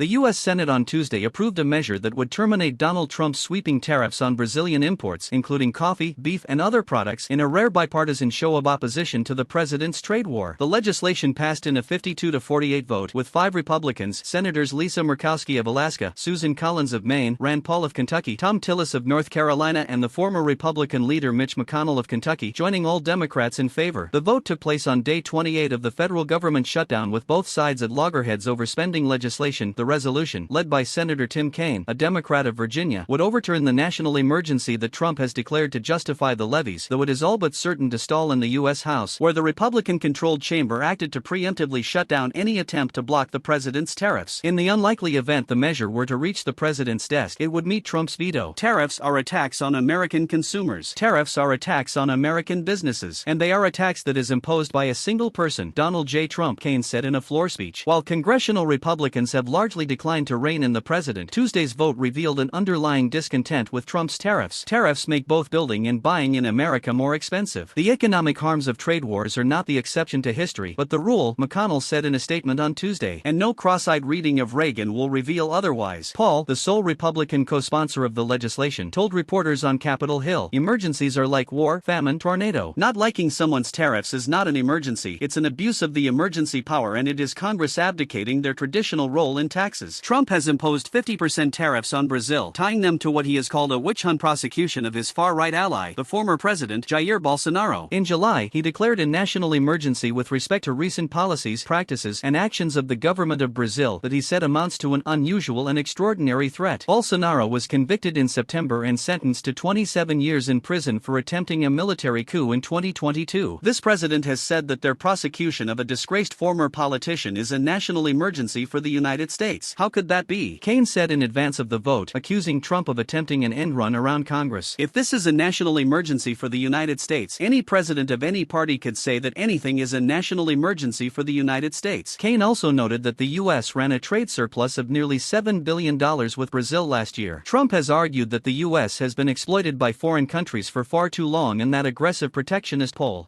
The U.S. Senate on Tuesday approved a measure that would terminate Donald Trump's sweeping tariffs on Brazilian imports, including coffee, beef, and other products, in a rare bipartisan show of opposition to the president's trade war. The legislation passed in a 52-48 vote, with 5 Republicans, Senators Lisa Murkowski of Alaska, Susan Collins of Maine, Rand Paul of Kentucky, Tom Tillis of North Carolina, and the former Republican leader Mitch McConnell of Kentucky, joining all Democrats in favor. The vote took place on day 28 of the federal government shutdown, with both sides at loggerheads over spending legislation. The resolution, led by Senator Tim Kaine, a Democrat of Virginia, would overturn the national emergency that Trump has declared to justify the levies, though it is all but certain to stall in the U.S. House, where the Republican-controlled chamber acted to preemptively shut down any attempt to block the president's tariffs. In the unlikely event the measure were to reach the president's desk, it would meet Trump's veto. Tariffs are a tax on American consumers. Tariffs are a tax on American businesses. And they are a tax that is imposed by a single person, Donald J. Trump, Kaine said in a floor speech. While congressional Republicans have largely declined to rein in the president, Tuesday's vote revealed an underlying discontent with Trump's tariffs. Tariffs make both building and buying in America more expensive. The economic harms of trade wars are not the exception to history, but the rule, McConnell said in a statement on Tuesday, and no cross-eyed reading of Reagan will reveal otherwise. Paul, the sole Republican co-sponsor of the legislation, told reporters on Capitol Hill, "Emergencies are like war, famine, tornado. Not liking someone's tariffs is not an emergency, it's an abuse of the emergency power, and it is Congress abdicating their traditional role in taxes." Trump has imposed 50% tariffs on Brazil, tying them to what he has called a witch hunt prosecution of his far-right ally, the former president Jair Bolsonaro. In July, he declared a national emergency with respect to recent policies, practices, and actions of the government of Brazil that he said amounts to an unusual and extraordinary threat. Bolsonaro was convicted in September and sentenced to 27 years in prison for attempting a military coup in 2022. This president has said that their prosecution of a disgraced former politician is a national emergency for the United States. How could that be? Kaine said in advance of the vote, accusing Trump of attempting an end run around Congress. If this is a national emergency for the United States, any president of any party could say that anything is a national emergency for the United States. Kaine also noted that the U.S. ran a trade surplus of nearly $7 billion with Brazil last year. Trump has argued that the U.S. has been exploited by foreign countries for far too long and that aggressive protectionist pole